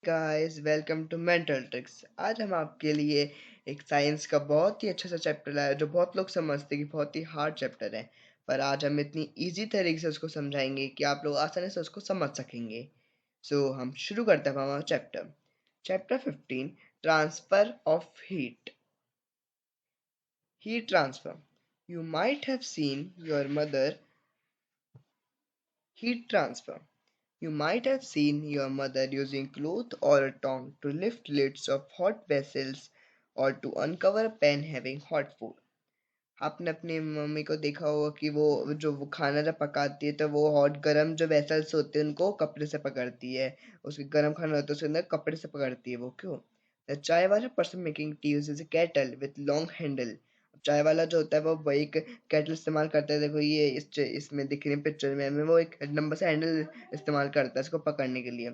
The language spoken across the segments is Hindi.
Guys welcome to mental tricks. आज हम आपके लिए एक साइंस का बहुत ही अच्छा सा चैप्टर लाए जो बहुत लोग समझते हैं कि बहुत ही हार्ड चैप्टर है, पर आज हम इतनी इजी तरीके से उसको समझाएंगे कि आप लोग आसानी से उसको समझ सकेंगे। हम शुरू करते हैं हमारा chapter. Chapter 15, transfer of heat. Heat transfer. You might have seen your mother. Heat transfer. You might have seen your mother using cloth or a tongue to lift lids of hot vessels or to uncover a pan having hot food. आपने अपनी मम्मी को देखा होगा कि वो खाना जब पकाती है तो वो हॉट गरम जो वेसल्स होते हैं उनको कपड़े से पकड़ती है। उसके गरम खाना होता है उसके अंदर कपड़े से पकड़ती है वो क्यों? द चाय वाला person making tea uses a kettle with long handle. चाय वाला जो होता है वो एक केटल इस्तेमाल करता है। देखो ये इसमें दिख रही पिक्चर में हमें वो एक लंबा सा हैंडल इस्तेमाल करता है इसको पकड़ने के लिए।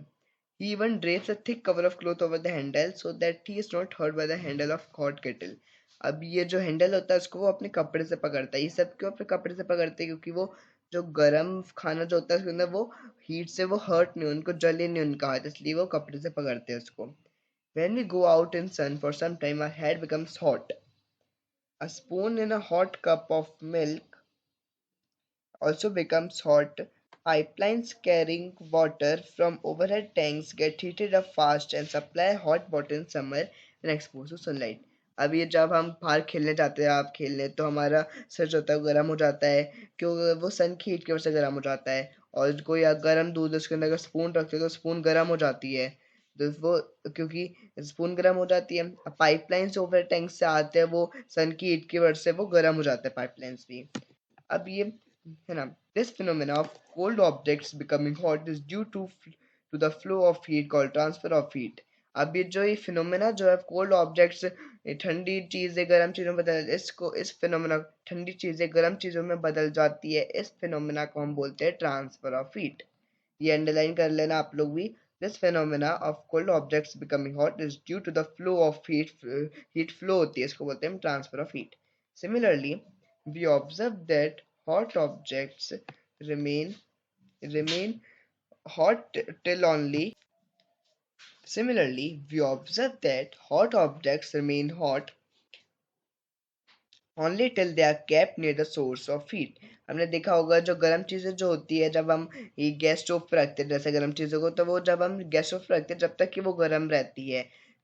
He even drapes a thick cover of cloth over the handle so that he is not hurt by the handle of hot kettle. अब ये जो हैंडल होता है उसको वो अपने कपड़े से पकड़ता है। ये सब क्यों अपने कपड़े से पकड़ते हैं? क्योंकि वो जो गरम खाना जो होता है उसके अंदर वो हीट से वो हर्ट नहीं, उनको जले नहीं उनका हाथ, इसलिए वो कपड़े से पकड़ते हैं उसको। When we go out in sun for some time, our head becomes hot. A spoon in a hot cup of milk also becomes hot. Pipelines carrying water from overhead tanks get heated up fast and supply hot water in summer when exposed to sunlight. अब ये जब हम बाहर खेलने जाते हैं, आप खेलने तो हमारा सर जो होता है वो गर्म हो जाता है। क्यों? वो सन की हीट की वजह से गर्म हो जाता है। और कोई गर्म दूध उसके अंदर अगर स्पून रखते हो तो स्पून गर्म हो जाती है। तो वो क्योंकि स्पून गर्म हो जाती है, पाइपलाइन से ओवर टैंक से आते हैं, वो सन की हीट की वजह से वो गर्म हो जाते हैं पाइपलाइंस भी। अब ये है ना, this phenomena of cold objects becoming hot is due to the flow of heat called transfer of heat. अब ये फिनोमेना जो है कोल्ड ऑब्जेक्ट्स, ठंडी चीजें गर्म चीजों में बदल इसको इस फिनोमेना ठंडी चीजें गर्म चीजों में बदल जाती है, इस फिनोमेना को हम बोलते हैं ट्रांसफर ऑफ हीट। ये अंडरलाइन कर लेना आप लोग भी। This phenomena of cold objects becoming hot is due to the flow of heat flow होती है, इसको बोलते हैं transfer of heat. Similarly, we observe that hot objects remain remain hot till only Similarly, we observe that hot objects remain hot only till they are kept near the source of heat. हमने देखा होगा जो गर्म चीजें जो होती है जब हम ये गैस स्टोव पर रखते हैं जैसे गर्म चीजों को, तो वो जब हम गैस स्टोव पर रखते हैं जब तक कि वो गर्म रहती है,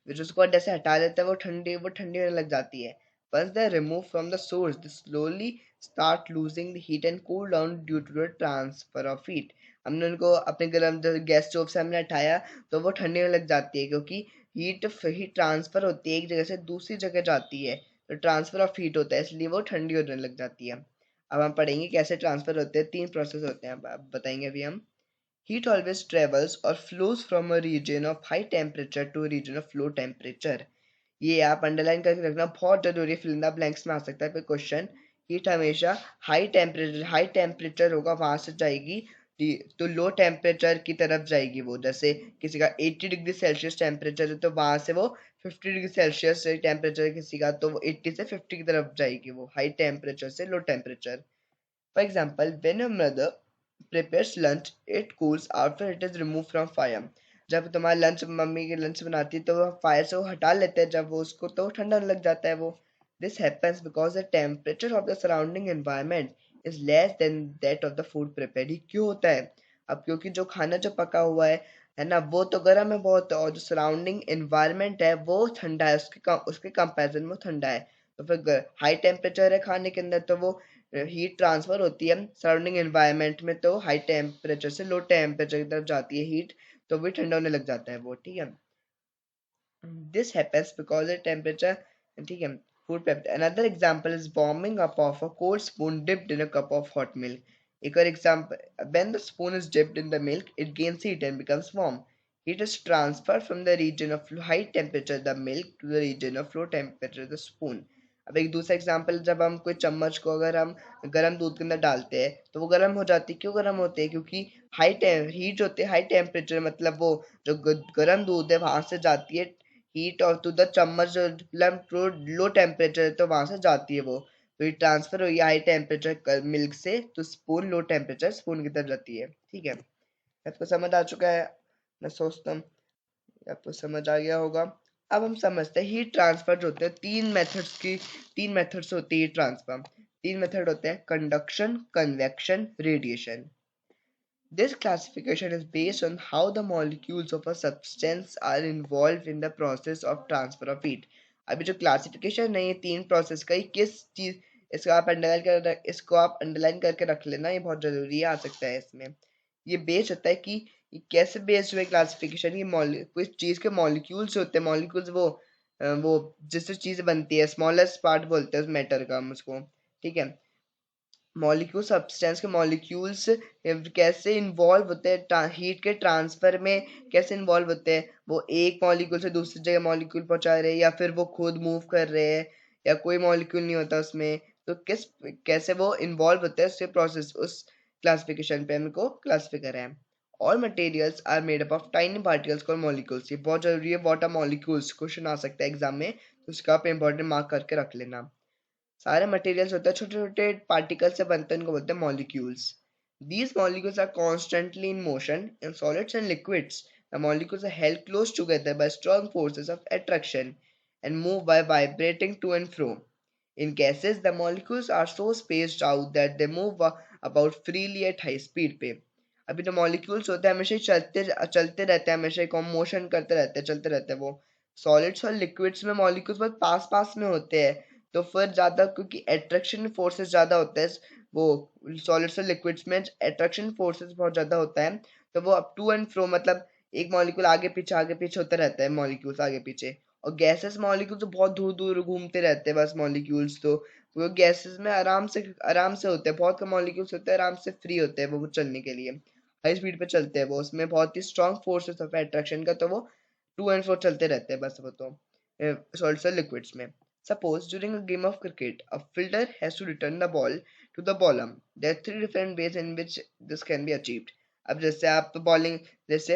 फिर उसको जैसे हटा देते हैं वो ठंडी होने लग जाती है। Once they are removed from the source, they slowly start losing the heat and cool down due to the transfer of heat. हमने उनको अपने गर्म गैस स्टोव से हमने हटाया तो वो ठंडी होने लग जाती है, क्योंकि हीट ट्रांसफर होती है एक जगह से दूसरी जगह जाती है, तो ट्रांसफर ऑफ हीट होता है, इसलिए वो ठंडी होने लग जाती है। अब हम पढ़ेंगे कैसे ट्रांसफर होते हैं। 3 प्रोसेस होते हैं, अब बताएंगे अभी हम। हीट ऑलवेज ट्रेवल्स और flows from a region of high temperature to region of low temperature. ये आप अंडरलाइन करके रखना बहुत जरूरी है, फिल इन द ब्लैंक्स में आ सकता है कोई क्वेश्चन। हीट हमेशा हाई टेम्परेचर होगा वहां से जाएगी तो लो टेम्परेचर की तरफ जाएगी। वो जैसे किसी का 80 डिग्री सेल्सियस टेम्परेचर है तो वहां से वो 50 डिग्री सेल्सियस टेम्परेचर किसी का, तो वो 80 से 50 की तरफ जाएगी, वो हाई टेम्परेचर से low temperature. For example, when a mother prepares lunch, it cools after it is removed from fire. जब तुम्हारा लंच मम्मी की लंच बनाती है तो वो फायर से वो हटा लेते हैं, जब वो उसको तो ठंडा होने लग जाता है वो। This happens because the temperature of the surrounding environment is less than that of the food prepared. ये क्यों होता है? अब क्योंकि जो खाना जो पका हुआ है ना, वो तो गर्म है बहुत, और जो सराउंडिंग एनवायरनमेंट है वो ठंडा है, उसके कंपैरिजन में ठंडा है। तो फिर हाई टेम्परेचर है खाने के अंदर तो वो हीट ट्रांसफर होती है सराउंडिंग एनवायरनमेंट में, तो हाई टेम्परेचर से लो टेम्परेचर की तरफ जाती है हीट, तो भी ठंडा होने लग जाता है वो, ठीक है। This happens because the temperature, ठीक है। Food prep another example is warming up of a cold spoon dipped in a cup of hot milk. एक और example, when the spoon is dipped in the milk it gains heat and becomes warm. Heat is transferred from the region of high temperature the milk to the region of low temperature the spoon. अब एक दूसरा एग्जांपल, जब हम कोई चम्मच को अगर हम गर्म दूध के अंदर डालते हैं तो वो गर्म हो जाती है। क्यों गर्म होती है? क्योंकि हीट होती है हाई टेम्परेचर, मतलब वो जो गर्म दूध है वहां से जाती है हीट, और टू द चम्मच जो लो टेम्परेचर है तो वहां से जाती है वो, तो ये ट्रांसफर हुई हाई टेम्परेचर मिल्क से तो स्पून लो टेम्परेचर स्पून की तरफ जाती है, ठीक है। आपको समझ आ चुका है मैं सोचता हूँ। आपको समझ आ गया होगा। अब हम समझते हैं हीट ट्रांसफर जो होते हैं, तीन मेथड्स होती है हीट ट्रांसफर। तीन मेथड होते हैं, conduction, convection, radiation. This classification is based on how the molecules of a substance are involved in the process of transfer of heat. अभी जो क्लासिफिकेशन है ये तीन प्रोसेस का ही किस चीज, इसको आप अंडरलाइन करके रख लेना, ये बहुत जरूरी है, आ सकता है इसमें। ये बेस होता है कि ये कैसे बेस्ड हुए क्लासिफिकेशन, ये कोई चीज के मॉलिक्यूल्स होते हैं, मॉलिक्यूल्स वो जिससे चीज बनती है, स्मॉलेस्ट पार्ट बोलते हैं उस मैटर का हम उसको, ठीक है। मॉलिक्यूल, सब्सटेंस के मॉलिक्यूल्स कैसे इन्वॉल्व होते हैं हीट के ट्रांसफर में, कैसे इन्वॉल्व होते हैं, वो एक मॉलिक्यूल से दूसरी जगह मॉलिक्यूल पहुंचा रहे हैं या फिर वो खुद मूव कर रहे हैं या कोई मॉलिक्यूल नहीं होता उसमें, तो कैसे वो इन्वॉल्व होते हैं उससे प्रोसेस, उस क्लासिफिकेशन पे हमको क्लासिफाई करा है। All materials are made up of tiny particles called molecules. ये बहुत जरूरी है, व्हाट आर मॉलिक्यूल्स क्वेश्चन आ सकता है एग्जाम में, तो उसका आप इंपॉर्टेंट मार्क करके रख लेना। सारे मटेरियल्स होते हैं छोटे छोटे पार्टिकल से बनते हैं, उनको बोलते हैं molecules. These molecules are constantly in motion in solids and liquids. The molecules are held close together by strong forces of attraction and move by vibrating to and fro. In gases, the molecules are so spaced out that they move about freely at high speed पे। अभी जो मॉलिक्यूल्स होते हैं हमेशा ही चलते चलते रहते हैं, हमेशा ही मोशन करते रहते हैं, चलते रहते हैं वो। सॉलिड्स और लिक्विड्स में मॉलिक्यूल्स बहुत पास पास में होते हैं, तो फिर ज्यादा क्योंकि अट्रैक्शन फोर्सेस ज्यादा होता है, वो सॉलिड्स और लिक्विड्स में अट्रैक्शन फोर्सेस बहुत ज्यादा होता है, तो वो अप टू एंड फ्रो मतलब एक मॉलिक्यूल आगे पीछे होता रहता है, मॉलिक्यूल्स आगे पीछे। और गैसेस मॉलिक्यूल तो बहुत दूर दूर घूमते रहते हैं बस मॉलिक्यूल्स, तो वो गैसेस में आराम से होते हैं, बहुत कम मॉलिक्यूल्स होते हैं, आराम से फ्री होते हैं वो चलने के लिए, हाई स्पीड पे चलते हैं वो, उसमें बहुत ही स्ट्रॉन्ग फोर्सेस ऑफ अट्रैक्शन का, तो वो टू एंड फ्रो चलते रहते हैं बस वो तो सॉलिड्स और लिक्विड्स में। Suppose during a game of cricket, a fielder has to return the ball to the bowler. There are three different ways in which this can be achieved. अब जैसे आप बॉलिंग, जैसे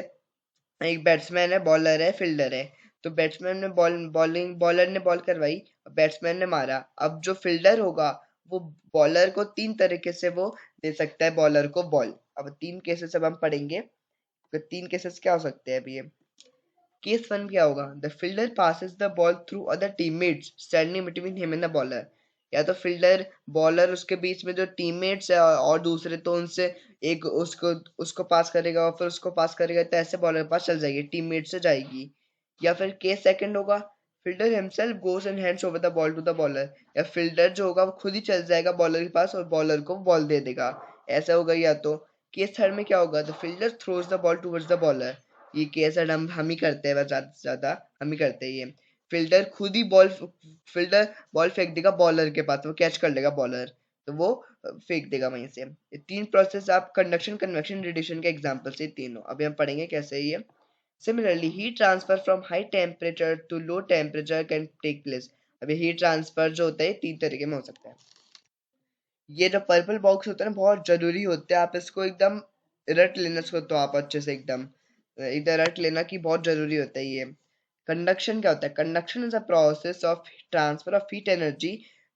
एक बैट्समैन है, बॉलर है, फील्डर है, तो बैट्समैन ने बॉलर ने बॉल करवाई, बैट्समैन ने मारा। अब जो फील्डर होगा वो बॉलर को तीन तरीके से वो दे सकता है बॉलर को बॉल। अब तीन केसेस अब हम पढ़ेंगे, तो तीन केसेस क्या हो सकते हैं अभी ये। केस वन क्या होगा, the fielder passes the ball through other teammates standing between him and the bowler. या तो फील्डर बॉलर उसके बीच में जो टीममेट्स है और दूसरे, तो उनसे एक उसको उसको पास करेगा और फिर उसको पास करेगा, तो ऐसे बॉलर के पास चल जाएगी, टीममेट से जाएगी। या फिर केस सेकंड होगा, fielder himself goes and hands over the ball to the bowler. या फील्डर जो होगा वो खुद ही चल जाएगा बॉलर के पास और बॉलर को बॉल दे देगा, ऐसा होगा। या तो केस थर्ड में क्या होगा, the fielder throws the ball towards the bowler. ये केस हम ही करते हैं, बस ज्यादा से ज्यादा हम ही करते हैं ये। फील्डर खुद ही फील्डर बॉल फेंक देगा बॉलर के पास, वो कैच कर लेगा बॉलर, तो वो फेंक देगा वहीं से। ये तीन प्रोसेस आप कंडक्शन, कन्वेक्शन, रेडिएशन के एग्जांपल से तीनों अभी हम पढ़ेंगे कैसे ये। Similarly heat transfer from high temperature to low temperature can take place. अभी हीट ट्रांसफर जो होता है तीन तरीके में हो सकता है। ये जो पर्पल बॉक्स होता है ना बहुत जरूरी होता है, आप इसको एकदम रट लेना, इसको तो आप अच्छे से एकदम इधर रट लेना कि बहुत जरूरी होता है ये। कंडक्शन क्या होता है, conduction is a process of transfer of heat energy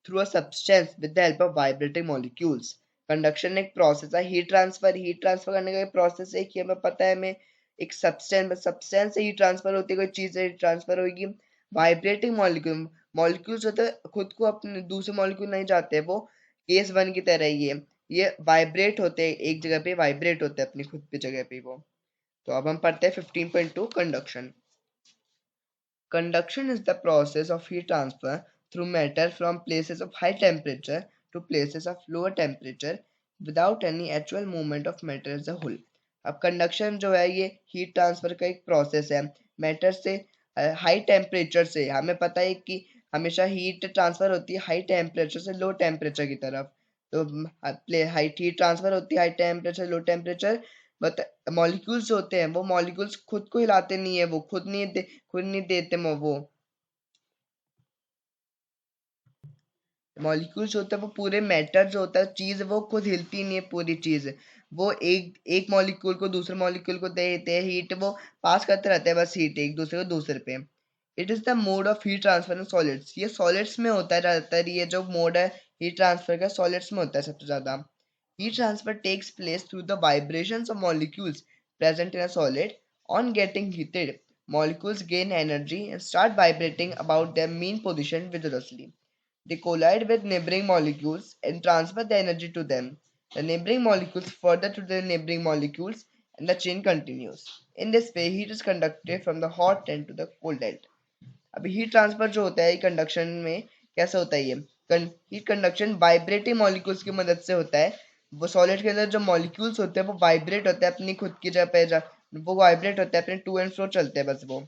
through a substance with the help of vibrating molecules. Conduction एक प्रोसेस है, हीट ट्रांसफर करने का एक प्रोसेस है कि हमें पता है, हमें एक सब्सटेंस से हीट ट्रांसफर होती है, कोई चीज से ट्रांसफर होगी। वाइब्रेटिंग मॉलिक्यूल्स होते हैं खुद को अपने दूसरे मॉलिक्यूल नहीं जाते, वो केस वन की तरह ही है, ये वाइब्रेट होते हैं, एक जगह पे वाइब्रेट होते हैं अपनी खुद की जगह पे वो। तो अब हम पढ़ते हैं 15.2 conduction. Conduction is the process of heat transfer through matter from places of high temperature to places of lower temperature without any actual movement of matter as a whole. अब कंडक्शन जो है ये हीट ट्रांसफर का एक प्रोसेस है, मैटर से हाई टेम्परेचर से, हमें पता है कि हमेशा हीट ट्रांसफर होती है हाई टेम्परेचर से लो टेम्परेचर की तरफ। तो हाई हीट ट्रांसफर होती है high temperature low temperature, but molecules होते हैं वो मॉलिक्यूल्स खुद को हिलाते नहीं है, वो खुद नहीं देते वो मॉलिक्यूल्स होते हैं, वो पूरे मैटर जो होता है चीज वो खुद हिलती नहीं है पूरी चीज, वो एक एक मॉलिक्यूल को दूसरे मॉलिक्यूल को देते हैं हीट, वो पास करते रहते हैं बस हीट एक दूसरे को दूसरे पे। It is the mode of heat transfer in solids. ये सॉलिड्स में होता है ज्यादातर, ये जो मोड है हीट ट्रांसफर का सॉलिड्स में होता है सबसे ज्यादा। Heat transfer takes place through the vibrations of molecules present in a solid on getting heated. molecules gain energy and start vibrating about their mean position vigorously. They collide with neighboring molecules and transfer the energy to them. The neighboring molecules further to the neighboring molecules, and the chain continues. In this way, heat is conducted from the hot end to the cold end. अभी हीट ट्रांसफर जो होता है कंडक्शन में कैसे होता है ये हीट कंडक्शन वाइब्रेटिंग मॉलिक्यूल्स की मदद से होता है। वो सॉलिड के अंदर जो मॉलिक्यूल्स होते हैं वो वाइब्रेट होते हैं अपनी खुद की जगह पे वो वाइब्रेट होते हैं अपने टू एंड फ्रो चलते हैं बस वो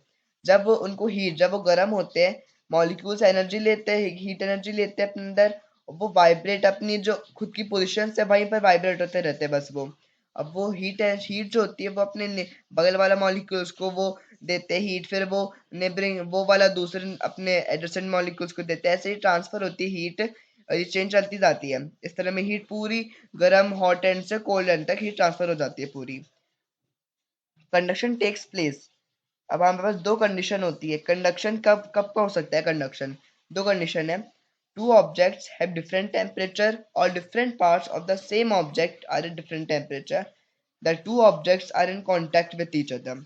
जब वो उनको हीट जब वो गर्म होते हैं मॉलिक्यूल्स एनर्जी लेते हैं हीट एनर्जी लेते हैं अपने अंदर वो वाइब्रेट अपनी जो खुद की पोजिशन से वहीं पर वाइब्रेट होते रहते हैं बस वो अब वो हीट जो होती है वो अपने बगल वाला मॉलिक्यूल्स को वो देते हैं हीट फिर वो नेबरिंग वो वाला दूसरे अपने एडजेसेंट मॉलिक्यूल्स को देते हैं ऐसे ही ट्रांसफर होती है हीट और ये चेंज चलती जाती है इस तरह में हीट पूरी गर्म हॉट एंड से कोल्ड एंड तक हीट ट्रांसफर हो जाती है पूरी कंडक्शन टेक्स प्लेस अब हमारे पास दो कंडीशन होती है कंडक्शन कब कब का हो सकता है कंडक्शन दो कंडीशन है two objects have different temperature or different parts of the same object are at different temperature the two objects are in contact with each other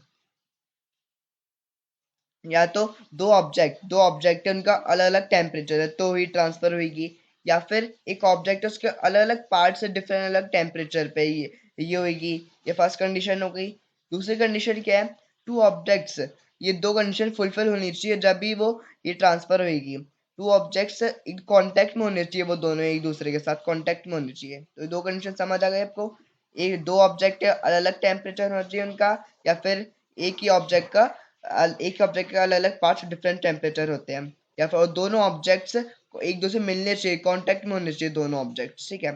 या तो दो ऑब्जेक्ट है उनका अलग अलग टेम्परेचर है तो हीट ट्रांसफर होगी या फिर एक ऑब्जेक्ट है उसके अलग अलग पार्ट से डिफरेंट अलग टेम्परेचर पे ये होगी ये फर्स्ट कंडीशन हो गई दूसरी कंडीशन क्या है टू ऑब्जेक्ट्स ये दो कंडीशन फुलफिल होनी चाहिए जब भी वो ये ट्रांसफर होगी टू ऑब्जेक्ट्स कांटेक्ट में होने चाहिए वो दोनों एक दूसरे के साथ कांटेक्ट में होने चाहिए तो ये दो कंडीशन समझ आ गए आपको एक दो ऑब्जेक्ट अलग अलग टेम्परेचर होना चाहिए उनका या फिर एक ही ऑब्जेक्ट का एक ऑब्जेक्ट के अलग अलग पार्ट्स डिफरेंट टेम्परेचर होते हैं या फिर दोनों ऑब्जेक्ट्स एक दूसरे मिलने चाहिए कांटेक्ट में होने चाहिए दोनों ऑब्जेक्ट्स ठीक है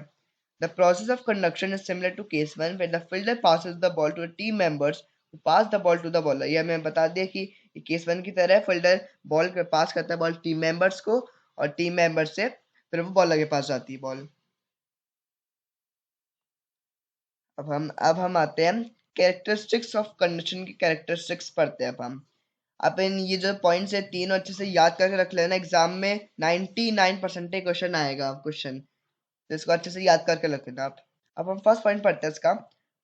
the process of conduction is similar to case one when the fielder passes the ball to the team members who pass the ball to the bowler ये हमें बता दिया कि केस वन की तरह फील्डर बॉल पास करता है बॉल टीम मेंबर्स को और टीम मेंबर्स से फिर वो बॉलर के पास जाती है बॉल अब हम आते हैं कैरेक्टरिस्टिक्स ऑफ कंडक्शन की कैरेक्टरिस्टिक्स पढ़ते हैं अब इन ये जो पॉइंट्स है तीनों अच्छे से याद करके रख लेना एग्जाम में 99% क्वेश्चन आएगा क्वेश्चन तो इसको अच्छे से याद करके रख लेना आप अब हम फर्स्ट पॉइंट पढ़ते हैं इसका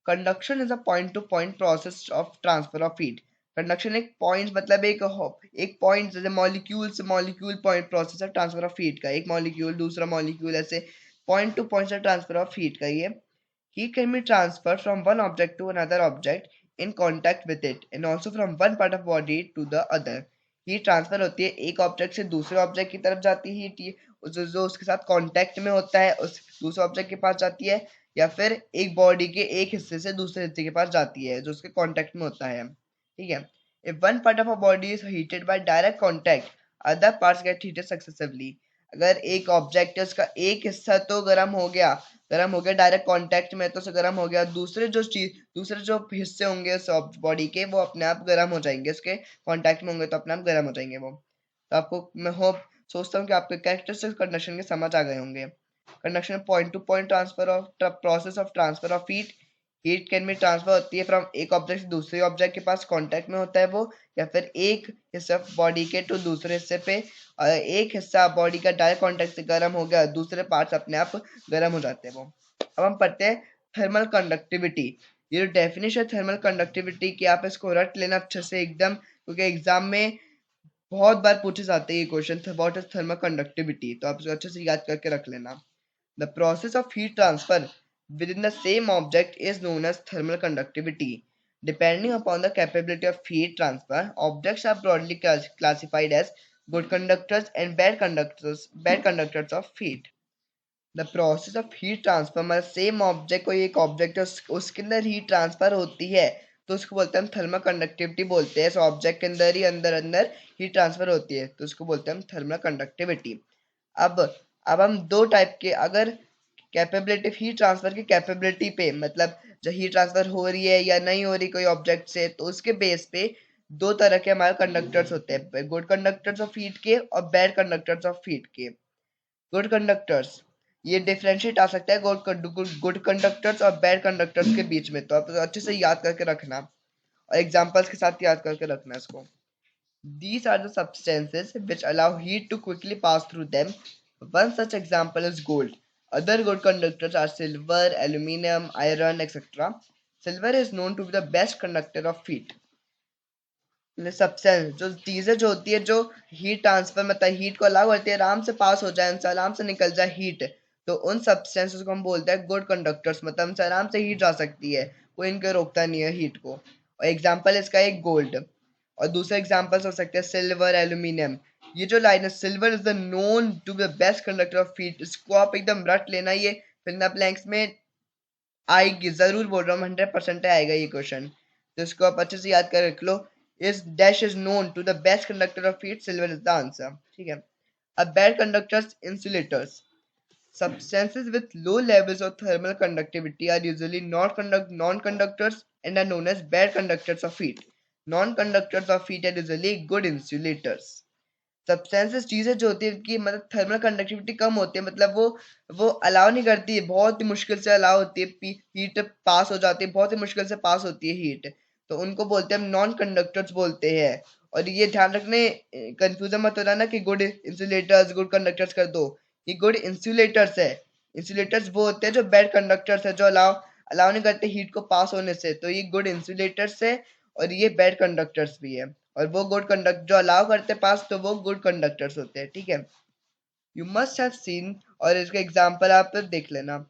conduction is a point two point process of transfer of heat conduction एक पॉइंट मतलब एक पॉइंट जैसे मॉलिक्यूल से molecule point process of transfer of heat का एक मॉलिक्यूल दूसरा मॉलिक्यूल ऐसे पॉइंट टू पॉइंट से ट्रांसफर ऑफ हीट का ये heat can be transferred from one object to another object in contact with it and also from one part of body to the other heat transfer होती है एक ऑब्जेक्ट से दूसरे ऑब्जेक्ट की तरफ जाती है हीट जो उसके साथ कांटेक्ट में होता है उस दूसरे ऑब्जेक्ट के पास जाती है या फिर एक बॉडी के एक हिस्से से दूसरे हिस्से के पास जाती है जो उसके कांटेक्ट में होता है ठीक है if one part of a body is heated bye direct contact other parts gate heated successively अगर एक ऑब्जेक्ट है उसका एक हिस्सा तो गर्म हो गया डायरेक्ट कांटेक्ट में तो उसे गर्म हो गया दूसरे जो हिस्से होंगे उस बॉडी के वो अपने आप गर्म हो जाएंगे उसके कांटेक्ट में होंगे तो अपने आप गर्म हो जाएंगे वो तो आपको मैं होप सोचता हूँ कि आपके कैरेक्टरिस्टिक्स कंडक्शन के समझ आ गए होंगे conduction point two point transfer of process of transfer of heat can be transfer होती है फ्रॉम एक ऑब्जेक्ट से दूसरे ऑब्जेक्ट के पास कांटेक्ट में होता है वो या फिर एक हिस्सा बॉडी के टू दूसरे हिस्से पे एक हिस्सा बॉडी का डायरेक्ट कांटेक्ट से गर्म हो गया दूसरे पार्ट्स अपने आप गर्म हो जाते हैं वो अब हम पढ़ते हैं थर्मल कंडक्टिविटी ये जो डेफिनेशन है थर्मल कंडक्टिविटी की आप इसको रट लेना अच्छे से एकदम क्योंकि एग्जाम में बहुत बार पूछे जाते हैं ये question what is thermal conductivity तो आप इसको अच्छे से याद करके रख लेना the process of heat transfer within the same object is known as thermal conductivity. Depending upon the capability of heat transfer, objects are broadly classified as good conductors and bad conductors of heat. The process of heat transfer मतलब सेम ऑब्जेक्ट कोई एक ऑब्जेक्ट है उसके अंदर हीट ट्रांसफर होती है तो उसको बोलते हैं हम थर्मल कंडक्टिविटी बोलते हैं इस ऑब्जेक्ट के अंदर ही अंदर अंदर हीट ट्रांसफर होती है तो उसको बोलते हैं हम थर्मल कंडक्टिविटी अब अब हम दो टाइप के अगर कैपेबिलिटी हीट ट्रांसफर की कैपेबिलिटी पे मतलब जब हीट ट्रांसफर हो रही है या नहीं हो रही कोई ऑब्जेक्ट से तो उसके बेस पे दो तरह के हमारे कंडक्टर्स होते हैं गुड कंडक्टर्स ऑफ हीट के और बैड कंडक्टर्स ऑफ हीट के गुड कंडक्टर्स ये डिफरेंशिएट आ सकता है गुड कंडक्टर्स और बैड कंडक्टर्स के बीच में तो आप अच्छे से याद करके रखना और एग्जांपल्स के साथ याद करके रखना इसको These are the substances which allow heat to quickly pass through them. One such example is gold. Other good conductors are silver, aluminum, iron, etc. Silver is known to be the best conductor of heat. Substance जो चीजें जो होती है जो हीट ट्रांसफर मतलब हीट को अलाउ करती है आराम से पास हो जाए उनसे आराम से निकल जाए हीट, तो उन सब्सटेंसेस को हम बोलते हैं गुड कंडक्टर्स, मतलब हमसे आराम से हीट जा सकती है, कोई इनको रोकता नहीं है हीट को। और एग्जांपल इसका एक गोल्ड, और दूसरे एग्जांपल्स हो सकते हैं सिल्वर, एल्यूमिनियम। ये जो लाइन है, silver is the known to be the best conductor of heat, इसको आप एकदम रट लेना, ये फिंगर ब्लैंक्स में आएगी, जरूर बोल रहा हूँ, 100% आएगा ये क्वेश्चन, तो इसको आप अच्छे से याद कर रख लो। इस dash is known to the best conductor of heat, silver is the answer, ठीक है। अब bad conductors, insulators, substances with low levels of thermal conductivity are usually not non-conductors and are known as bad conductors of heat. Non-conductors of heat are usually good insulators. Substances चीजें जो होती है कि मतलब थर्मल कंडक्टिविटी कम होती है, मतलब वो अलाउ नहीं करती है, बहुत ही मुश्किल से अलाउ होती है, हीट पास हो जाती है, बहुत ही मुश्किल से पास होती है हीट, तो उनको बोलते हैं हम नॉन कंडक्टर्स बोलते हैं। और ये ध्यान रखने, कंफ्यूजन मत हो रहा ना कि गुड इंसुलेटर्स गुड कंडक्टर्स कर दो, ये गुड इंसुलेटर्स है। इंसुलेटर्स वो होते हैं जो बैड कंडक्टर्स है, जो अलाउ अलाउ नहीं करते हीट को पास होने से, तो ये गुड इंसुलेटर्स है, और ये बैड कंडक्टर्स भी है। और वो गुड कंडक्ट जो अलाउ करते पास, तो वो गुड कंडक्टर्स होते हैं, ठीक है। यू मस्ट हैव सीन, और इसका एग्जांपल आप देख लेना।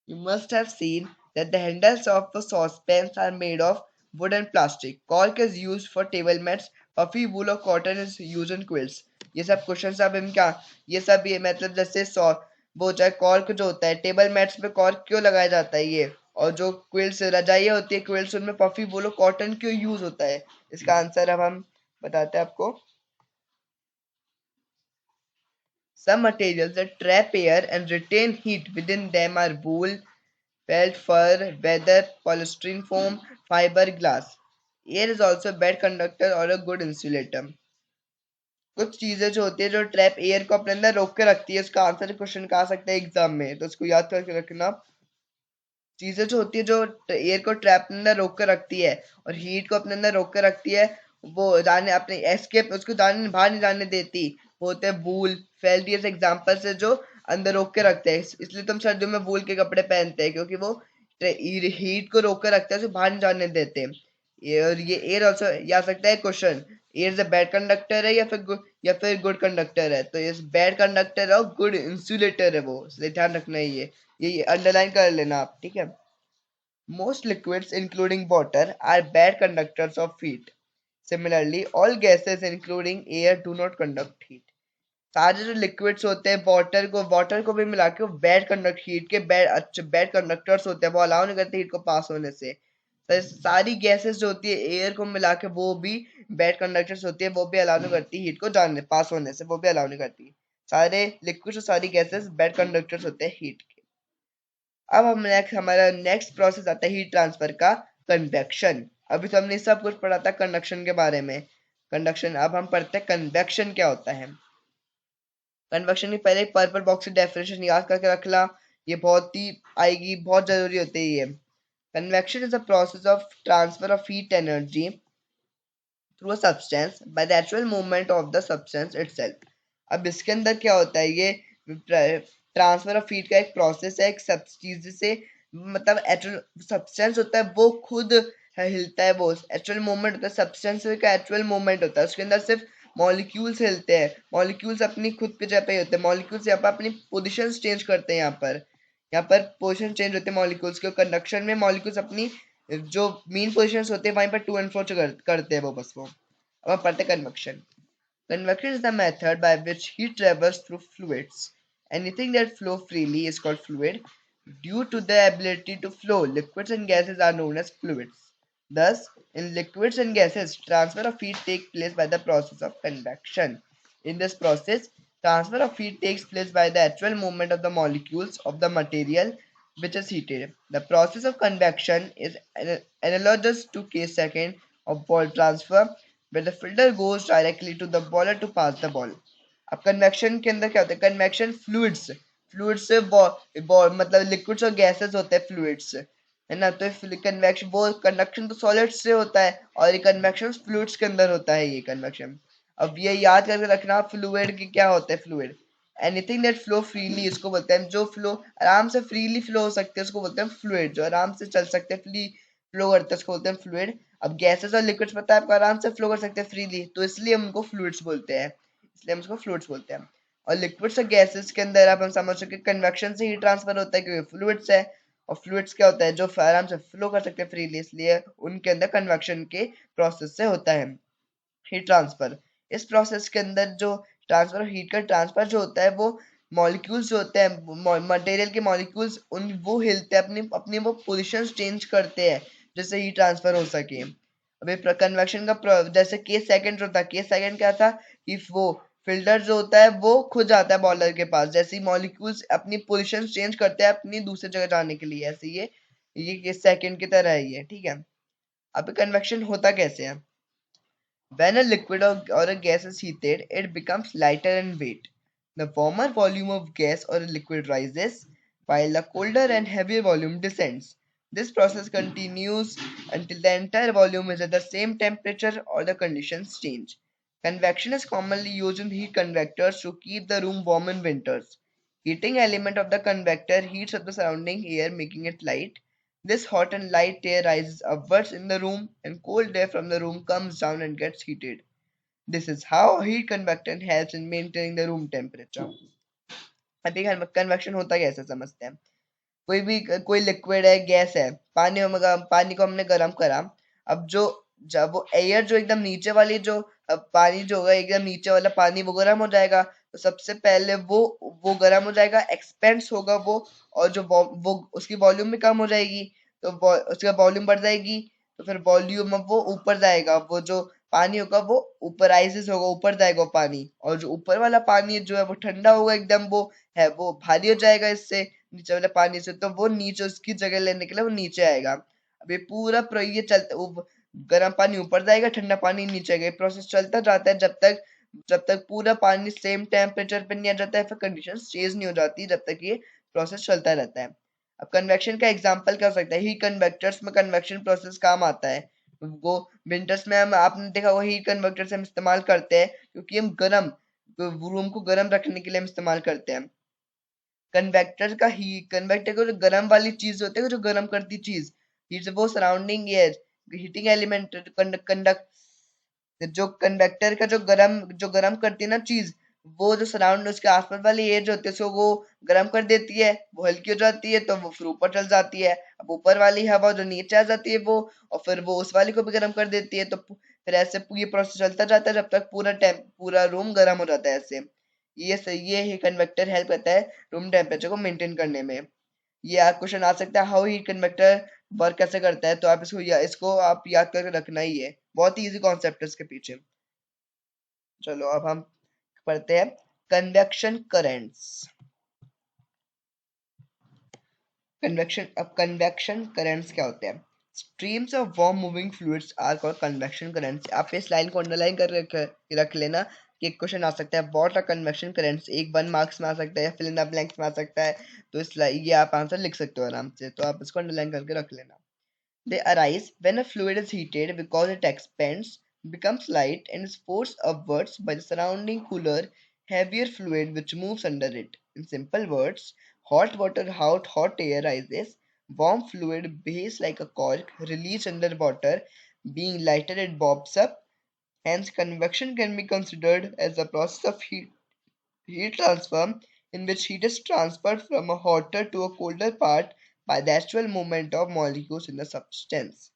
You must have seen that the handles of the saucepans are made of wood and plastic. Cork is used for table mats. Puffy wool or cotton is used in quilts. ये सब क्वेश्चन सब हम क्या, ये सब ये मतलब जैसे सौ वो चाहे कॉर्क जो होता है टेबल मैट्स पे कॉर्क क्यों लगाया जाता है ये, और जो क्विल्स रजाइयाँ होती है क्विल्स उनमें पफी वूल और कॉटन क्यों यूज होता है, इसका आंसर अब हम बताते हैं आपको। Some materials that trap air and retain heat within them are wool, felt, fur, leather, polystyrene foam, fiber, glass. Air is also a bad conductor or a good insulator. कुछ चीजें जो होती है जो ट्रैप एयर को अपने अंदर रोक के रखती है, उसका आंसर क्वेश्चन आ सकता है एग्जाम में, तो उसको याद करके रखना। चीजें जो होती है जो एयर को ट्रैप अंदर रोक कर रखती है और हीट को अपने अंदर रोक कर रखती है, वो जाने अपने एस्केप उसको जाने बाहर नहीं जाने देती, वो होते हैं वूल, फेल्टियस एग्जांपल से जो अंदर रोक के रखते हैं, इसलिए तुम सर्दियों में वूल के कपड़े पहनते हैं, क्योंकि वो हीट को रोक कर रखता है, उसे बाहर नहीं जाने देते। ये और ये एयर ऑल्सो आ सकता है question, air is a bad conductor है या फिर गुड कंडक्टर है, तो ये बैड कंडक्टर और गुड इंसुलेटर है वो, इसलिए ध्यान रखना है ये अंडरलाइन कर लेना आप, ठीक है। Most liquids, including water, are bad conductors of heat. Similarly, all gases, including air, do not conduct heat. सारे जो लिक्विड्स होते हैं वाटर को भी मिला के वो बैड कंडक्ट हीट के बैड कंडक्टर्स होते हैं, वो अलाउ नहीं करते हीट को पास होने से। सारी गैसेस जो होती है एयर को मिला के वो भी बैड कंडक्टर्स होती है, वो भी अलाउ नहीं करती हीट को जाने पास होने से, वो भी अलाउ नहीं करती। सारे लिक्विड्स और सारी गैसेस बैड कंडक्टर्स होते हैं हीट के। अब हमारा नेक्स्ट प्रोसेस आता है हीट ट्रांसफर का, कन्वेक्शन। अभी तो हमने सब कुछ पढ़ा था कंडक्शन के बारे में, कंडक्शन। अब हम पढ़ते हैं कन्वेक्शन क्या होता है। कन्वेक्शन की पहले पर्पल बॉक्स की डेफिनेशन याद करके रखना, ये बहुत ही आएगी, बहुत जरूरी होती है ये। Convection is a process of transfer of heat energy through a substance by the actual movement of the substance itself. अब इसके अंदर क्या होता है, ये ट्रांसफर ऑफ हीट का एक प्रोसेस है, एक सब चीज से मतलब एक्चुअल सब्सटेंस होता है वो खुद हिलता है, वो एक्चुअल मूवमेंट होता है, सब्सटेंस का एक्चुअल मूवमेंट होता है, उसके अंदर सिर्फ मॉलिक्यूल्स हिलते हैं, मॉलिक्यूल्स अपनी खुद के जगह पे होते हैं, मॉलिक्यूल्स यहाँ पर अपनी पोजिशन चेंज करते हैं, यहाँ पर पोजिशन चेंज होते हैं मॉलिक्यूल्स के। कंडक्शन में मॉलिक्यूल्स अपनी जो मेन पोजिशन होते हैं वहीं पर टू एंड फ्रो करते हैं वो, बस वो। अब हम पढ़ते हैं convection. Convection is the method by which heat travels through fluids. Anything that flows freely is called fluid. Due to their ability to flow, liquids and gases are known as fluids. Thus, in liquids and gases, transfer of heat takes place by the process of convection. In this process, transfer of heat takes place by the actual movement of the molecules of the material which is heated. The process of convection is analogous to case second of ball transfer, where the filter goes directly to the boiler to pass the ball. अब कन्वेक्शन के अंदर क्या होता है, कन्वेक्शन फ्लूइड्स फ्लूइड्स से मतलब लिक्विड्स और गैसेस होते हैं फ्लूइड्स, है ना, तो कन्वेक्शन वो कंडक्शन तो सॉलिड्स से होता है और ये कन्वेक्शन फ्लूइड्स के अंदर होता है ये कन्वेक्शन। अब ये याद करके रखना फ्लूइड की क्या होता है, fluid anything that flow freely, इसको बोलते हैं जो फ्लो आराम से फ्रीली फ्लो हो सकते हैं उसको बोलते हैं फ्लूइड, जो आराम से चल सकते हैं फ्री फ्लो करते हैं उसको बोलते हैं फ्लूइड। अब गैसेस और लिक्विड्स पता है आपको आराम से फ्लो कर सकते हैं फ्रीली, तो इसलिए हम उनको फ्लूइड्स बोलते हैं, इसलिए हम उसको फ्लूइड्स बोलते हैं। और लिक्विड्स और गैसेस के अंदर आप हम समझ सकते हैं कन्वेक्शन से हीट ट्रांसफर होता है क्योंकि फ्लूइड्स है, और फ्लूइड्स क्या होता है जो आराम से फ्लो कर सकते हैं फ्रीली, इसलिए उनके अंदर कन्वेक्शन के प्रोसेस से होता है हीट ट्रांसफर। इस प्रोसेस के अंदर जो ट्रांसफर हीट का ट्रांसफर जो होता है वो मॉलिक्यूल्स जो होते हैं मटेरियल के मॉलिक्यूल्स उन वो हिलते हैं, अपनी अपनी वो पोजीशन चेंज करते हैं जिससे हीट ट्रांसफर हो सके। अभी कन्वेक्शन का जैसे केस सेकंड होता है, केस सेकंड क्या था कि वो फिल्टर जो होता है वो खुद जाता है बॉयलर के पास, जैसे ही मॉलिक्यूल्स अपनी पोजीशन चेंज करते हैं अपनी दूसरी जगह जाने के लिए, ऐसे ये केस सेकंड की तरह ही है, ठीक है। अब कन्वेक्शन होता कैसे है? When a liquid or a gas is heated, it becomes lighter in weight. The warmer volume of gas or a liquid rises, while the colder and heavier volume descends. This process continues until the entire volume is at the same temperature or the conditions change. Convection is commonly used in heat convectors to keep the room warm in winters. Heating element of the convector heats up the surrounding air, making it light. This hot and light air rises upwards in the room, and cold air from the room comes down and gets heated. This is how a heat convector helps in maintaining the room temperature. अभी कन्वेक्शन होता कैसे समझते हैं। कोई लिक्विड है, गैस है, पानी को हमने गर्म करा। अब जब वो एयर जो एकदम नीचे वाली जो पानी जो होगा एकदम नीचे वाला पानी वो गर्म हो जाएगा, तो सबसे पहले वो गर्म हो जाएगा, एक्सपेंस होगा वो, और वो उसकी वॉल्यूम भी कम हो जाएगी, तो उसका वॉल्यूम बढ़ जाएगी, तो फिर वॉल्यूम अब वो ऊपर जाएगा, वो जो पानी होगा वो ऊपर राइजेस होगा, ऊपर जाएगा वो पानी, और जो ऊपर वाला पानी जो है वो ठंडा होगा एकदम, वो भारी हो जाएगा इससे नीचे वाले पानी से, तो वो नीचे उसकी जगह लेने के लिए वो नीचे आएगा। अब ये पूरा ये चलता गर्म पानी ऊपर जाएगा, ठंडा पानी नीचे आएगा, ये प्रोसेस चलता जाता है जब तक पूरा पानी सेम टेम्परेचर पे नहीं आ जाता है, फिर कंडीशन चेंज नहीं हो जाती, जब तक ये प्रोसेस चलता रहता है। अब कन्वेक्शन का एग्जांपल क्या हो सकता है? हीट कन्वेक्टर्स में कन्वेक्शन प्रोसेस काम आता है। वो विंटर्स में हम आपने देखा होगा हीट कन्वर्टर्स हम इस्तेमाल करते हैं क्योंकि हम गर्म रूम को गर्म रखने के लिए हम इस्तेमाल करते हैं। कन्वेक्टर को जो गर्म वाली चीज होती है, जो गर्म करती चीज, हीट वो surrounding air heating element conduct जो कन्वेक्टर का जो गरम करती है ना चीज, वो जो सराउंड उसके आसपास वाली एयर जो होती है उसको वो गरम कर देती है, वो हल्की हो जाती है तो वो फिर ऊपर चल जाती है। अब ऊपर वाली हवा जो नीचे आ जाती है वो, और फिर वो उस वाली को भी गर्म कर देती है, तो फिर ऐसे ये प्रोसेस चलता जाता है जब तक पूरा रूम गर्म हो जाता है ऐसे। ये ही कन्वेक्टर हेल्प करता है रूम टेम्परेचर को मेंटेन करने में। ये क्वेश्चन आ सकता है हाउ हीट कन्वेक्टर वर्क कैसे करता है, तो आप इसको आप याद करके रखना ही है, बहुत ही इजी कॉन्सेप्ट है इसके पीछे। चलो अब हम पढ़ते हैं कन्वेक्शन करंट्स। कन्वेक्शन करंट्स क्या होते हैं? Streams of warm moving fluids are called convection currents. आप इस लाइन को अंडरलाइन कर रख लेना कि एक क्वेश्चन आ सकता है व्हाट आर कन्वेक्शन करंट्स, एक 1 मार्क्स में आ सकता है या फिल इन द ब्लैंक्स में आ सकता है, तो ये आप आंसर लिख सकते हो आराम से, तो आप इसको अंडरलाइन करके रख लेना। They arise when a fluid is heated because it expands, becomes light, and is forced upwards by the surrounding cooler, heavier fluid which moves under it. In simple words, hot air rises, warm fluid behaves like a cork released under water, being lighter it bobs up. Hence, convection can be considered as a process of heat transfer in which heat is transferred from a hotter to a colder part by the actual movement of molecules in the substance.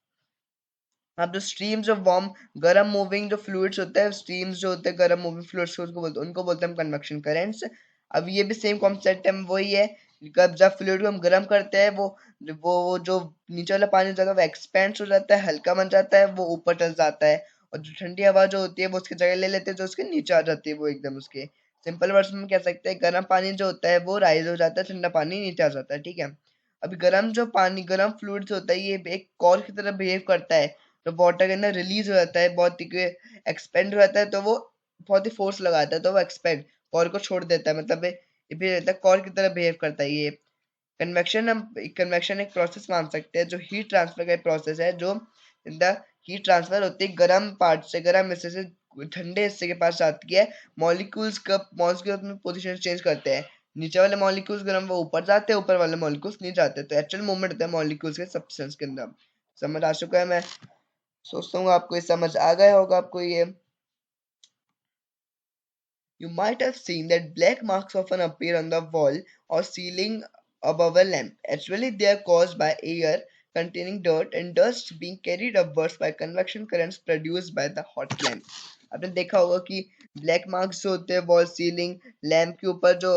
अब जो स्ट्रीम्स ऑफ वार्म गर्म मूविंग जो फ्लूइड्स होते हैं, स्ट्रीम्स जो होते हैं गर्म मूविंग फ्लूइड्स उनको बोलते हैं हम कन्वेक्शन करेंट्स। अब ये भी सेम कॉन्सेप्ट है, वही है, जब फ्लूइड को हम गर्म करते हैं वो जो नीचे वाला पानी होता है वो एक्सपेंड हो जाता है, हल्का बन जाता है, वो ऊपर चल जाता है, और जो ठंडी हवा जो होती है वो उसकी जगह ले लेते हैं, जो उसके नीचे आ जाती है वो एकदम उसके। सिंपल वर्ड्स में कह सकते हैं गर्म पानी जो होता है वो राइज हो जाता है, ठंडा पानी नीचे आ जाता है, ठीक है। अभी गर्म फ्लूइड्स होता है ये एक कॉर्क की तरह बिहेव करता है, तो वाटर के अंदर रिलीज हो जाता है, बहुत ही एक्सपेंड हो जाता है, तो वो बहुत ही फोर्स लगाता है तो वो एक्सपेंड कॉर को छोड़ देता है, मतलब ये भी रहता है कॉर की तरह बिहेव करता है ये। कन्वेक्शन एक प्रोसेस मान सकते हैं जो हीट ट्रांसफर का प्रोसेस है, जो इन द हीट ट्रांसफर होती है गर्म पार्ट से गर्म हिस्से से ठंडे हिस्से के पास जाती है। मॉलिक्यूल्स में पोजीशन चेंज करते हैं, नीचे वाले मॉलिक्यूल्स गर्म वो ऊपर जाते हैं, ऊपर वाले मॉलिक्यूल्स नीचे जाते हैं, तो एक्चुअल मूवमेंट होता है मॉलिक्यूल्स के सब्सटेंस के अंदर। समझ आ चुका है मैं? सोचता हूँ आपको ये समझ आ गया होगा आपको ये। You might have seen that black marks often appear on the wall or ceiling above a lamp. Actually, they are caused by air containing dirt and dust being carried upwards by convection currents produced by the hot lamp. आपने देखा होगा कि ब्लैक मार्क्स जो होते हैं वॉल सीलिंग लैंप के ऊपर जो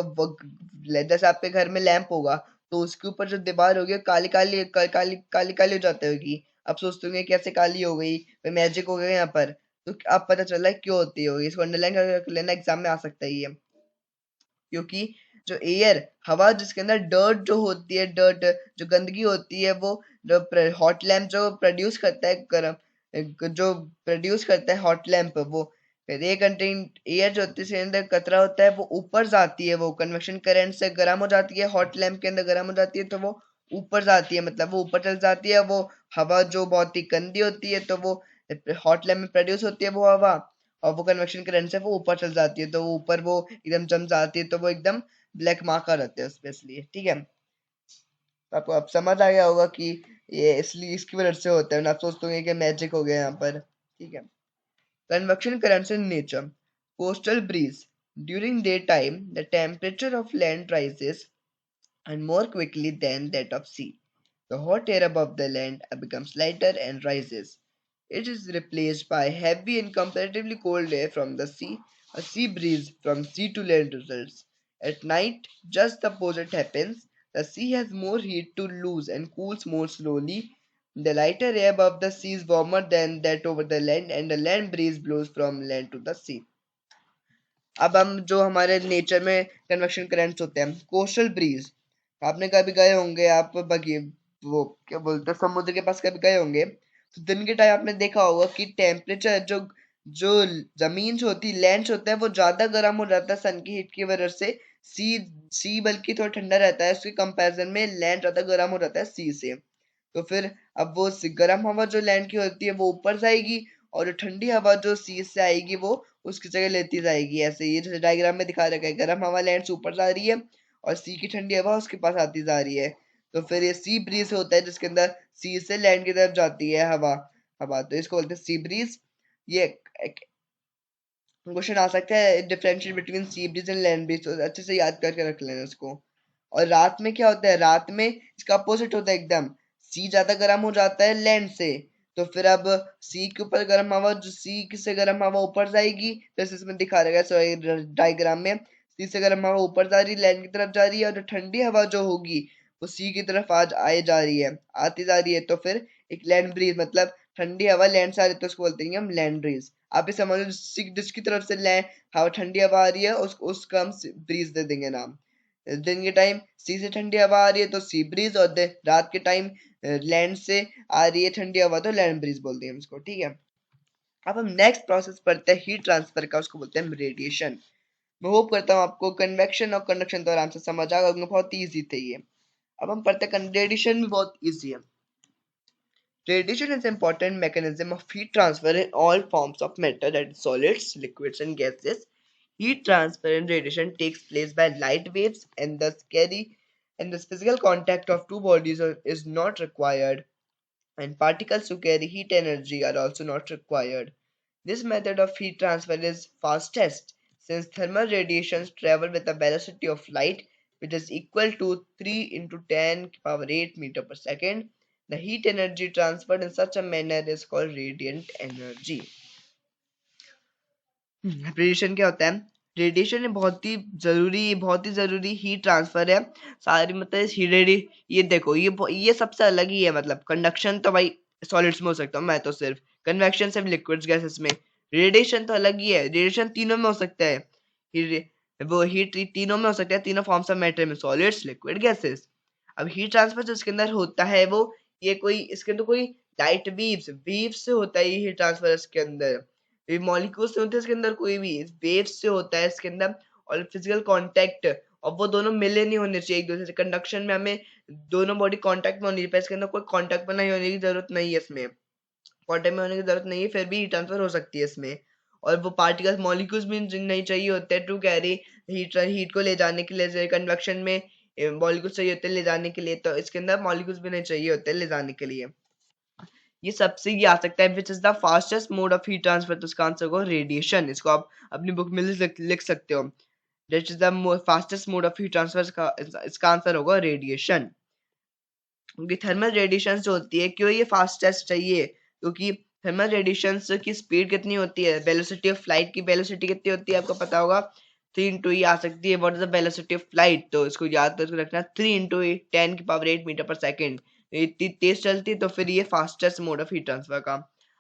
जैसे आपके घर में लैंप होगा तो उसके ऊपर जो दीवार होगी काली काली काली काली काली हो जाती होगी। अब सोचते होंगे कैसे काली हो गई, कोई मैजिक हो गया यहाँ पर। तो अब पता चला है क्यों होती होगी, इसको अंडरलाइन कर लेना, एग्जाम में आ सकता है ये। क्योंकि जो एयर हवा जिसके अंदर डर्ट जो होती है, डर्ट जो गंदगी होती है वो जो हॉट लैंप जो प्रोड्यूस करता है गर्म जो प्रोड्यूस करता है हॉट लैंप वो ये कंटेन एयर जो होती है इसके अंदर कचरा होता है वो ऊपर जाती है, वो कन्वेक्शन करंट से गर्म हो जाती है, हॉट लैंप के अंदर गर्म हो जाती है तो वो ऊपर जाती है, मतलब वो ऊपर चल जाती है। वो हवा जो बहुत ही गंदी होती है तो वो हॉट लैंप में प्रोड्यूस होती है वो हवा, और वो कन्वेक्शन करंट से वो ऊपर चल जाती है तो वो ऊपर वो एकदम जम जाती है तो वो एकदम ब्लैक मार्कर रहते हैं उसपे, इसलिए ठीक है। तो आपको अब समझ आ गया होगा कि ये इसलिए इसकी वजह से होता है ना, आप सोचते होंगे कि मैजिक हो गया यहाँ पर, ठीक है। Convection currents in nature, coastal breeze, during day time the temperature of land rises and more quickly than that of sea. The hot air above the land becomes lighter and rises. It is replaced by heavy and comparatively cold air from the sea. A sea breeze from sea to land results. At night, just the opposite happens. The sea has more heat to lose and cools more slowly. The lighter air above the sea is warmer than that over the land, and the land breeze blows from land to the sea. अब हम जो हमारे नेचर में कन्वेक्शन करंट्स होते हैं, कोस्टल ब्रीज, आपने कभी गए होंगे आप बगी वो क्या बोलते हैं समुद्र के पास कभी गए होंगे तो दिन के टाइम आपने देखा होगा कि टेम्परेचर जो जो जमीन जो होती है लैंड होता है वो ज्यादा गर्म हो जाता है सन की हीट की वजह से। सी सी बल्कि थोड़ा ठंडा रहता है, उसके कंपैरिजन में लैंड ज्यादा गर्म हो जाता है सी से। तो फिर अब वो गर्म हवा जो लैंड की होती है वो ऊपर जाएगी और जो ठंडी हवा जो सी से आएगी वो उसकी जगह लेती जाएगी। ऐसे ये जैसे डायग्राम में दिखा रखा है, गर्म हवा लैंड से ऊपर जा रही है और सी की ठंडी हवा उसके पास आती जा रही है। तो फिर ये सी ब्रीज होता है जिसके अंदर सी से लैंड की तरफ जाती है हवा। हवा तो इसको बोलते हैं सी ब्रीज। ये क्वेश्चन आ सकता है differential between sea breeze and land breeze, तो अच्छे से याद करके रख लेना इसको। और रात में क्या होता है, रात में इसका अपोजिट होता है एकदम, सी ज्यादा गर्म हो जाता है लैंड से। तो फिर अब सी के ऊपर गर्म हवा जो सी से गर्म हवा ऊपर जाएगी, जैसे इसमें दिखा रहा है डायग्राम में, सी से गर्म हवा ऊपर जा रही है लैंड की तरफ जा रही है, और जो ठंडी हवा जो होगी वो सी की तरफ आज आए जा रही है, आती जा रही है। तो फिर एक लैंड ब्रीज मतलब ठंडी हवा लैंड से आ रही है तो उसको बोलते हैं हम लैंड ब्रीज। आप ये समझ लो जिसकी तरफ से लैंड हवा ठंडी हवा आ रही है उसका हम ब्रीज दे देंगे नाम। दिन के टाइम सी से ठंडी हवा आ रही है तो सी ब्रीज, और रात के टाइम लैंड से आ रही है ठंडी हवा तो लैंड ब्रीज बोलते हैं हम इसको, ठीक है। अब हम नेक्स्ट प्रोसेस पढ़ते हैं हीट ट्रांसफर का, उसको बोलते हैं रेडिएशन। मैं होप करता हूँ आपको कन्वेक्शन और कंडक्शन तो आराम से समझ आ गया, बहुत ईजी थे ये। अब हम पढ़ते हैं रेडिएशन भी बहुत ईजी है। Radiation is an important mechanism of heat transfer in all forms of matter, that is solids, liquids and gases. Heat transfer in radiation takes place by light waves and thus physical contact of two bodies is not required, and particles to carry heat energy are also not required. This method of heat transfer is fastest since thermal radiations travel with a velocity of light which is equal to 3 into 10 power 8 meter per second. The heat energy transferred in such a manner is called radiant energy. Radiation क्या होता है? रेडिएशन बहुत ही जरूरी हीट ट्रांसफर है। सारी मतलब ये देखो ये सबसे अलग ही है, मतलब कंडक्शन तो भाई सॉलिड्स में हो सकता हूँ मैं तो सिर्फ, कन्वेक्शन सिर्फ लिक्विड्स गैसेस में, रेडिएशन तो अलग ही है। रेडिएशन तीनों में हो सकता है, वो हीट तीनों में हो सकता है, तीनों फॉर्म्स ऑफ मैटर में, सॉलिड्स लिक्विड गैसेस। अब हीट ट्रांसफर जो इसके अंदर होता है वो ये कोई इसके अंदर कोई लाइट वेव्स से होता है ये हीट ट्रांसफर इसके अंदर, ये मॉलिक्यूल्स नहीं होते इसके अंदर, कोई भी वेव्स से होता है इसके अंदर। और फिजिकल कांटेक्ट, और वो दोनों मिले नहीं होने चाहिए एक दूसरे से। कंडक्शन में हमें दोनों बॉडी कांटेक्ट में होनी चाहिए, इसके अंदर कोई कांटेक्ट में नहीं होने की जरूरत नहीं है, इसमें कांटेक्ट में होने की जरूरत नहीं है, फिर भी हीट ट्रांसफर हो सकती है इसमें। और वो पार्टिकल्स मॉलिक्यूल्स भी नहीं चाहिए होते टू कैरी हीट को ले जाने के लिए, कन्वेक्शन में मॉलिक्यूल्स चाहिए होते हैं ले जाने के लिए, तो इसके अंदर मॉलिक्यूल्स भी नहीं चाहिए होते ले जाने के लिए। ये सबसे ये आ सकता है which is the fastest mode of heat transfer, तो इसका आंसर होगा रेडिएशन। इसको आप अपनी बुक में लिख सकते हो, that is the fastest mode of heat transfer, इसका आंसर होगा रेडिएशन। क्योंकि थर्मल रेडिएशन जो होती है, क्यों ये फास्टेस्ट चाहिए, क्योंकि थर्मल रेडिएशन की स्पीड कितनी होती है, वेलोसिटी ऑफ लाइट की वेलोसिटी कितनी होती है आपको पता होगा, 3 आ सकती है। What is the velocity of light, तो इसको याद करके रखना, 3 × 10⁸ इतनी तेज चलती है, तो फिर ये fastest mode of heat transfer का।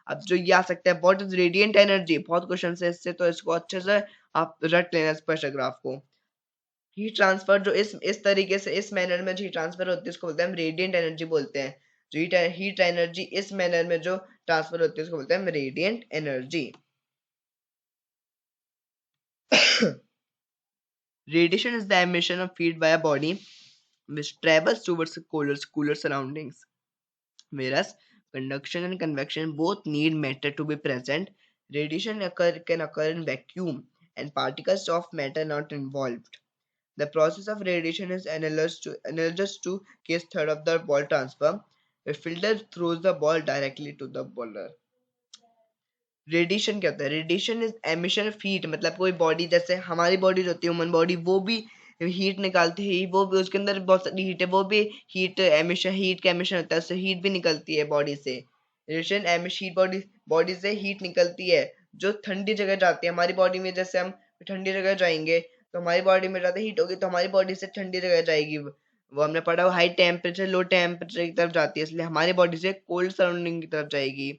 अब जो ये आ सकता है व्हाट इज रेडिएंट एनर्जी, बहुत क्वेश्चन है इससे, तो इसको अच्छे से आप रट लेना स्पष्ट ग्राफ को। हीट ट्रांसफर जो इस तरीके से इस मैनर में जो हीट ट्रांसफर होती है उसको बोलते हैं हम रेडिएंट एनर्जी बोलते हैं। जो हीट एनर्जी इस मैनर में जो ट्रांसफर होती है उसको बोलते हैं हम radiant energy. Radiation is the emission of heat by a body which travels towards the cooler surroundings. Whereas conduction and convection both need matter to be present, radiation can occur in vacuum and particles of matter not involved. The process of radiation is analogous to case third of the ball transfer. A fielder throws the ball directly to the bowler. Radiation क्या होता है, radiation is emission of heat, मतलब कोई बॉडी जैसे हमारी बॉडी जो होती है ह्यूमन बॉडी, वो भी हीट निकालती है, वो भी उसके अंदर बहुत सारी हीट है, वो भी हीट एमिशन, हीट का एमिशन होता है, उससे हीट भी निकलती है बॉडी से। रेडिएशन एमिशन बॉडी बॉडी से हीट निकलती है जो ठंडी जगह जाती है। हमारी बॉडी में जैसे हम ठंडी जगह जाएंगे तो हमारी बॉडी में ज्यादा हीट होगी, तो हमारी बॉडी से ठंडी जगह जाएगी, वो हमने पढ़ा हुआ हाई टेम्परेचर लो टेम्परेचर की तरफ जाती है, इसलिए हमारी बॉडी से कोल्ड सराउंडिंग की तरफ जाएगी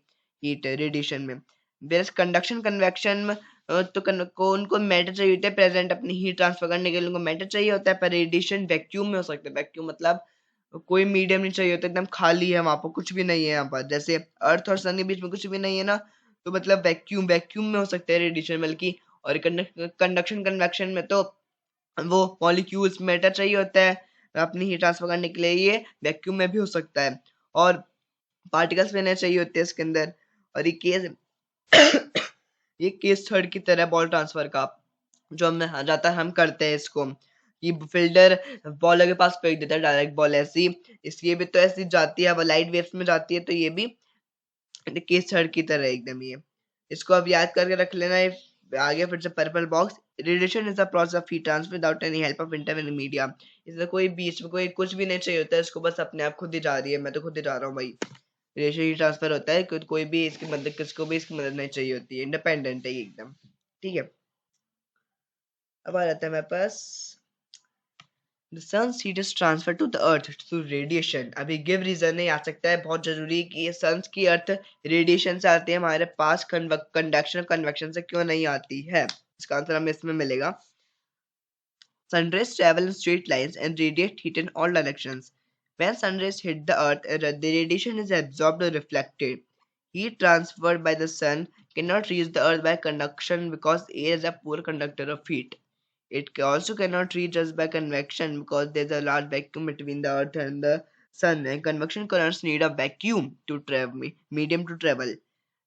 हीट रेडिएशन में। बेस कंडक्शन कन्वेक्शन में तो उनको मैटर चाहिए होता है प्रेजेंट अपनी हीट ट्रांसफर करने के लिए, उनको मैटर चाहिए होता है, पर रेडिएशन वैक्यूम में हो सकता है। वैक्यूम मतलब कोई मीडियम नहीं चाहिए होता, एकदम खाली है वहां पर, कुछ भी नहीं है यहाँ पर, जैसे अर्थ और सन के बीच में कुछ भी नहीं है ना, तो मतलब वैक्यूम वैक्यूम में हो सकता है रेडिएशन, बल्कि और कंडक्शन कन्वेक्शन में तो वो मॉलिक्यूल्स मैटर चाहिए होता है अपनी हीट ट्रांसफर करने के लिए, ये वैक्यूम में भी हो सकता है, और पार्टिकल्स रहने चाहिए होते हैं इसके अंदर। और ये केस ये केस थर्ड की तरह बॉल ट्रांसफर का, जो हम ज्यादातर हम करते हैं इसको, ये फील्डर बॉलर के पास फेंक देता है डायरेक्ट बॉल ऐसी, इसलिए भी तो ऐसी जाती है, अब लाइट वेव्स में जाती है, तो ये भी केस थर्ड की तरह एकदम ये, इसको अब याद करके रख लेना है। आगे फिर से purple box, radiation is the process of heat transfer without any help of internal media, इसमें कोई बीच में कोई कुछ भी नहीं चाहिए होता है, इसको बस अपने आप खुद ही जा रही है, मैं तो खुद ही जा रहा हूँ भाई। रेडिएशन हीट ट्रांसफर होता है, कोई भी इसकी मदद, किसको भी इसकी मदद नहीं चाहिए होती है, इंडिपेंडेंट है ये एकदम, ठीक है। अब आ जाता है मेरे पास The sun's heat is transferred to the earth through radiation। अभी गिव रीजन नहीं आ सकता है, बहुत जरूरी कि ये सन्स की अर्थ रेडिएशन से आती है, हमारे पास कंडक्शन कन्वेक्शन से क्यों नहीं आती है, इसका आंसर हमें इसमें मिलेगा। Sun rays travel in straight lines and radiate heat in all directions. When sun rays hit the earth, the radiation is absorbed or reflected. Heat transferred by the sun cannot reach the earth by conduction because air is a poor conductor of heat. It also cannot reach us by convection because there is a large vacuum between the earth and the sun, and convection currents need a vacuum to travel medium to travel.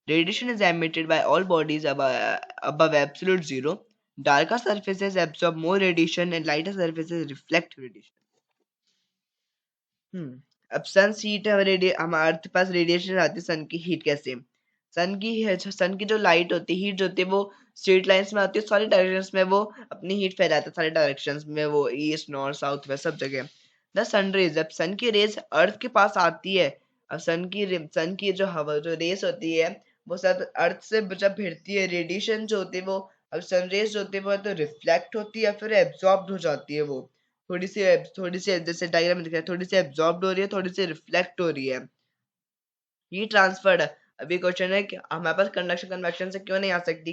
Radiation is emitted by all bodies above absolute zero. Darker surfaces absorb more radiation and lighter surfaces reflect radiation. अब सन हीट है, हमारे अर्थ पास रेडिएशन आती है सन की हीट कैसे, सन की जो लाइट होती है, हीट जो होती है, वो स्ट्रेट लाइंस में आती है, सारी डायरेक्शंस में वो अपनी हीट फैलाता है, सारे डायरेक्शंस में वो, ईस्ट नॉर्थ साउथ वेस्ट सब जगह। द सन रेज, जब सन की रेज अर्थ के पास आती है, अब सन की जो हवा जो रेस होती है वो सब अर्थ से जब भिड़ती है, रेडिएशन जो होती है वो, अब सन रेज जो होती है वो तो रिफ्लेक्ट होती है फिर एब्जॉर्ब हो जाती है, वो थोड़ी सी जैसे डायग्राम में दिख रहा है, थोड़ी सी एब्जॉर्ब हो रही है, थोड़ी सी रिफ्लेक्ट हो रही है, हीट ट्रांसफर्ड। अभी क्वेश्चन है कि हमारे पास कंडक्शन कन्वेक्शन से क्यों नहीं आ सकती,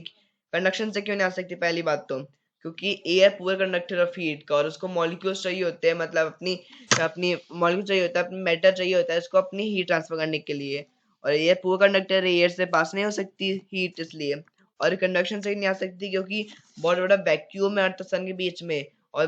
कंडक्शन से क्यों नहीं आ सकती, पहली बात तो क्योंकि एयर पूरा कंडक्टर ऑफ हीट का, और उसको मॉलिक्यूल्स चाहिए होते हैं, मतलब अपनी अपनी मॉलिक्यूल चाहिए होता है, अपनी मैटर चाहिए होता है इसको अपनी हीट ट्रांसफर करने के लिए, और एयर पूरा कंडक्टर है, एयर से पास नहीं हो सकती हीट इसलिए, और कंडक्शन से नहीं आ सकती क्योंकि बहुत बड़ा वैक्यूम है अर्थ सन के बीच में, और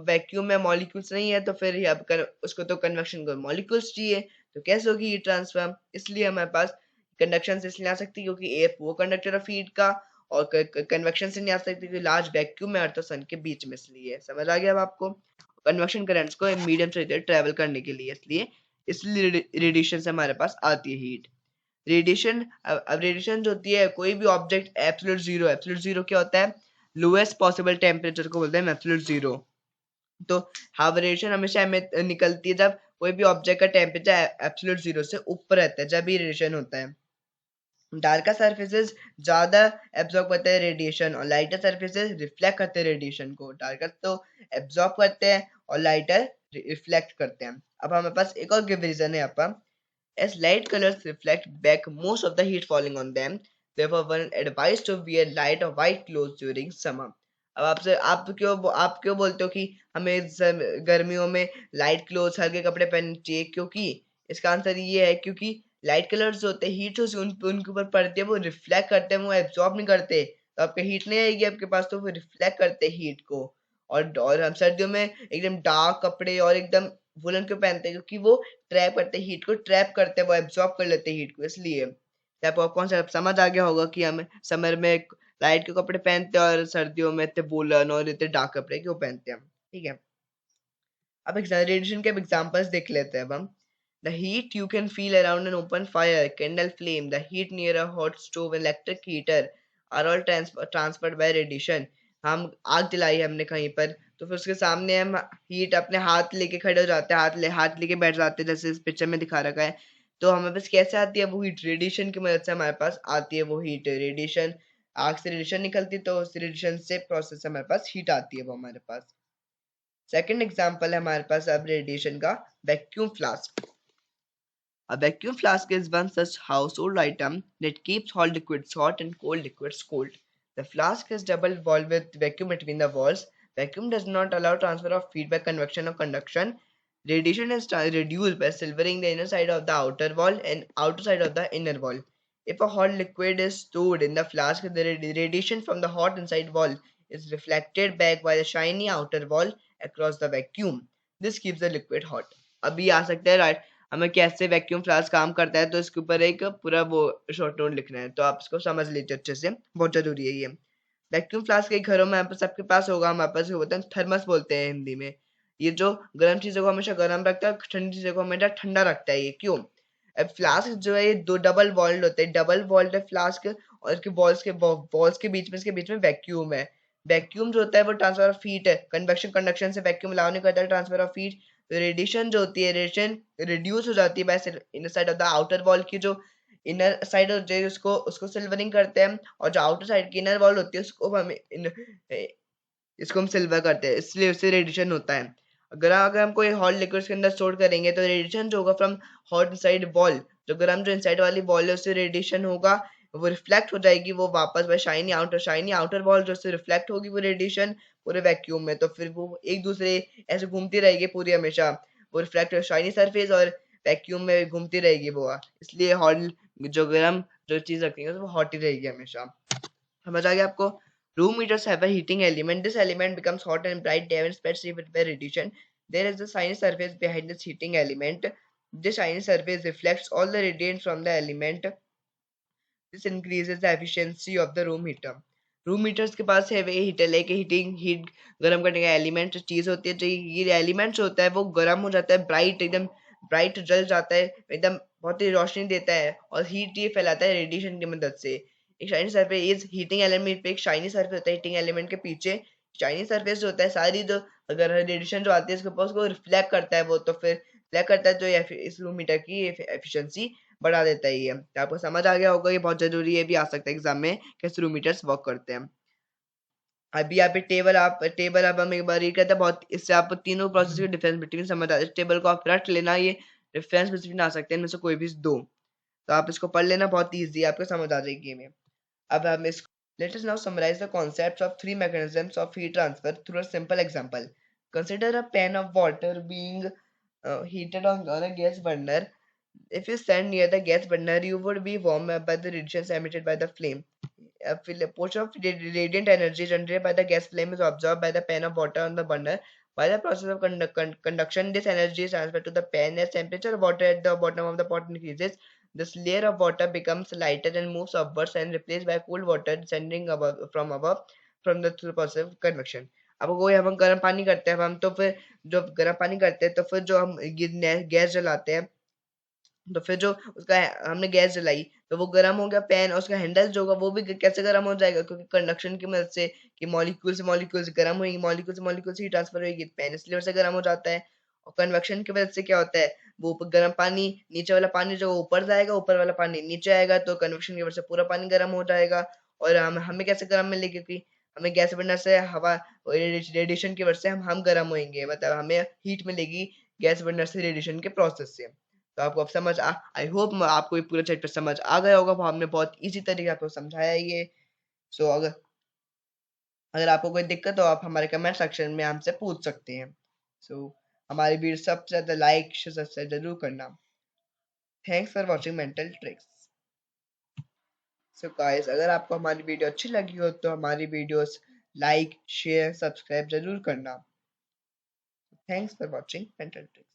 वैक्यूम में मॉलिक्यूल्स नहीं है, तो फिर अब उसको तो कन्वेक्शन को मॉलिक्यूल्स चाहिए, तो कैसे होगी हीट ट्रांसफर, इसलिए हमारे पास कंडक्शन से इसलिए आ सकती है क्योंकि एयर वो कंडक्टर ऑफ हीट का, और कन्वेक्शन से नहीं आ सकती क्योंकि लार्ज वैक्यूम है अर्थ और सन के बीच में, इसलिए समझ आ गया अब आपको, कन्वेक्शन करंट्स को मीडियम से ट्रेवल करने के लिए, इसलिए रेडिएशन से हमारे पास आती है हीट। रेडिएशन, अब रेडिएशन जो होती है, कोई भी ऑब्जेक्ट एब्सोल्यूट जीरो क्या होता है, लोएस्ट पॉसिबल टेम्परेचर को बोलते हैं एब्सोल्यूट जीरो। तो हाफ रेडिएशन हमेशा हमें निकलती है जब कोई भी ऑब्जेक्ट का टेम्परेचर एब्सोल्यूट जीरो से ऊपर रहता है, जब भी रेडिएशन होता है। डार्कर सरफेसेस ज्यादा एब्जॉर्ब करते हैं रेडिएशन और लाइटर सरफेसेस रिफ्लेक्ट करते हैं रेडिएशन को। डार्कर तो एब्जॉर्ब करते हैं और लाइटर रिफ्लेक्ट करते हैं। अब हमारे पास एक और गिव रीजन है यहाँ पर, as light colors reflect back most of the heat falling on them, therefore one advised to wear light or white clothes during summer. अब आपसे आप क्यों बोलते हो कि हमें गर्मियों में लाइट क्लोथ्स हल्के कपड़े पहनने चाहिए? क्योंकि इसका आंसर ये है, क्योंकि लाइट कलर्स जो होते हैं हीट जो उनके ऊपर पड़ती है वो रिफ्लेक्ट करते हैं, वो एब्जॉर्ब नहीं करते, तो आपके हीट नहीं आएगी आपके पास, तो वो रिफ्लेक्ट करते हैं हीट को। और हम सर्दियों में एकदम डार्क कपड़े और एकदम वुलन के पहनते हैं, क्योंकि वो ट्रैप करते हैं हीट को, ट्रैप करते हैं, वो एब्जॉर्ब कर लेते हैं हीट को। इसलिए तो आपको कौन सा समझ आ गया होगा कि हम समर में लाइट के कपड़े पहनते हैं और सर्दियों में इतने वुलन और इतने डार्क कपड़े क्यों पहनते हैं हम। ठीक है, अब रेडिएशन के एग्जांपल्स देख लेते हैं अब हम। The heat you can feel around an open fire, candle flame, the heat near a hot stove, electric heater are all transferred by radiation. हम आग जलाई हमने कहीं पर, तो फिर उसके सामने हम हीट अपने हाथ लेके खड़े हो जाते हैं, हाथ लेके बैठ जाते हैं, जैसे इस पिक्चर में दिखा रखा है। तो हमें पास कैसे आती है वो हीट? रेडिएशन की मदद से हमारे पास आती है वो हीट। रेडिएशन, आग से रेडिएशन निकलती है, तो उस रेडिएशन से प्रोसेस से हमारे पास हीट आती है वो हमारे पास। सेकंड एग्जांपल है हमारे पास अब रेडिएशन का, vacuum flask. A vacuum flask is one such household item that keeps hot liquids hot and cold liquids cold. The flask has double wall with vacuum between the walls. Vacuum does not allow transfer of heat by convection or conduction. Radiation is reduced by silvering the inner side of the outer wall and outer side of the inner wall. If a hot liquid is stored in the flask, the radiation from the hot inside wall is reflected back by the shiny outer wall across the vacuum. This keeps the liquid hot. अभी आ सकते हैं राइट, हमें कैसे वैक्यूम फ्लास्क काम करता है, तो इसके ऊपर एक पूरा वो शॉर्ट नोट लिखना है, तो आप इसको समझ लीजिए अच्छे से, बहुत जरूरी है ये। वैक्यूम फ्लास्क के घरों में सबके पास होगा, हमारे पास होता है, थर्मस बोलते हैं हिंदी में। ये जो गर्म चीजों को हमेशा गर्म रखता है, ठंडी चीजों को हमेशा ठंडा रखता है। ये क्यों? अब फ्लास्क जो है ये दो डबल वॉल्ड होते हैं, डबल वॉल्ड फ्लास्क, और इसके बॉल्स के बीच में, इसके बीच में वैक्यूम है। वैक्यूम जो होता है वो ट्रांसफर ऑफ हीट है, कन्वेक्शन कंडक्शन से वैक्यूम अलाउ नहीं करता ट्रांसफर ऑफ हीट। तो रेडिएशन जो होती है, रेडिएशन रिड्यूस हो जाती है bye inner side of the outer wall की, जो इनर साइड होती है उसको उसको सिल्वरिंग करते हैं, और जो आउटर साइड की इनर वॉल होती है उसको हम इसको हम सिल्वर करते हैं, इसलिए उससे रेडिएशन होता है। अगर अगर हम कोई हॉट लिक्विड के अंदर स्टोर करेंगे तो रेडिएशन जो होगा फ्रॉम हॉट इनसाइड वॉल, जो गर्म जो इनसाइड वाली वॉल है उससे रेडिएशन होगा, वो रिफ्लेक्ट हो जाएगी, वो वापस वह शाइनी आउटर वॉल जो से रिफ्लेक्ट होगी वो रेडिएशन पूरे वैक्यूम में, तो फिर वो एक दूसरे ऐसे घूमती रहेगी पूरी हमेशा, वो रिफ्लेक्ट शाइनी सरफेस और वैक्यूम में घूमती रहेगी वो, इसलिए हॉट जो गर्म जो चीज रखेंगे तो वो हॉट ही रहेगी हमेशा। समझ आ गया आपको? Room heaters have a heating element. This element becomes hot and bright when spreads by radiation. There is a shiny surface behind this heating element. This shiny surface reflects all the radiance from the element. This increases the efficiency of the room heater. Room heaters के पास है वे हीटर लेके हीट गर्म करने का एलिमेंट चीज होती है, जो ये एलिमेंट होता है वो गर्म हो जाता है, ब्राइट एकदम ब्राइट जल जाता है, एकदम बहुत ही रोशनी देता है, और हीट ये फैलाता है रेडिएशन की मदद से। एक शाइनी सरफेस इस हीटिंग एलिमेंट पे एक शाइनी सरफेस होता है, हीटिंग एलिमेंट के पीछे शाइनी सरफेस जो होता है, सारी जो अगर रेडिएशन जो आती है उसके ऊपर उसको रिफ्लेक्ट करता है, वो तो फिर रिफ्लेक्ट करता है, जो इस रूम हीटर की एफिशिएंसी बढ़ा देता है। ये तो आपको समझ आ गया होगा, ये बहुत जरूरी है, भी आ सकता है एग्जाम में कैसे रूम हीटर्स वर्क करते हैं। अभी यहाँ पे टेबल अब हम एक बार रीड करते हैं, बहुत इससे आपको तीनों प्रोसेस के डिफरेंस बिटवीन समझ आ, इस टेबल को आप रट लेना, ये डिफरेंस बिटवीन आ सकते हैं इनमें से कोई भी दो, तो आप इसको पढ़ लेना, बहुत ईजी आपको समझ आ जाएगी में। अब हम इसको let us now summarize the concepts of three mechanisms of heat transfer through a simple example. Consider a pan of water being heated on a gas burner. If you stand near the gas burner, you would be warmed up by the radiations emitted by the flame. A portion of radiant energy generated by the gas flame is absorbed by the pan of water on the burner. By the process of conduction, this energy is transferred to the pan. As temperature of water at the bottom of the pot increases, this layer of water becomes lighter and moves upwards and replaced by cool water descending above from the through process of convection. अब वही हम गर्म पानी करते हैं, हम तो फिर जो गर्म पानी करते हैं तो फिर जो हम गैस जलाते हैं, तो फिर जो उसका हमने गैस जलाई तो वो गर्म हो गया पैन, और उसका हैंडल जो होगा वो भी कैसे गर्म हो जाएगा, क्योंकि कंडक्शन की मदद से कि मॉलिक्यूल से मॉलिक्यूल्स गर्म होंगे, मॉलिक्यूल से मॉलिक्यूल्स ही ट्रांसफर होगी, पैन इसलिए वैसे गर्म हो जाता है। और कन्वेक्शन की वजह से क्या होता है, वो ऊपर गर्म पानी, नीचे वाला पानी जो ऊपर जाएगा, ऊपर वाला पानी नीचे आएगा, तो कन्वेक्शन की वजह से पूरा पानी गर्म हो जाएगा। और हमें कैसे गर्म मिलेगी, क्योंकि हमें गैस बर्नर से हवा रेडिएशन की वजह से हम गर्म होंगे, मतलब हमें हीट मिलेगी गैस बर्नर से रेडिएशन के प्रोसेस से। तो आपको अब समझ आ आई होप आपको ये पूरा चैप्टर समझ आ गया होगा, वो हमने बहुत इजी तरीके आपको समझाया है ये। सो अगर अगर आपको कोई दिक्कत हो आप हमारे कमेंट सेक्शन में हमसे पूछ सकते हैं। सो हमारी वीडियो सबसे ज़्यादा लाइक सब्सक्राइब जरूर करना। Thanks for watching mental tricks. So guys, अगर आपको हमारी वीडियो अच्छी लगी हो तो हमारी वीडियोस लाइक शेयर सब्सक्राइब जरूर करना। Thanks for watching mental tricks.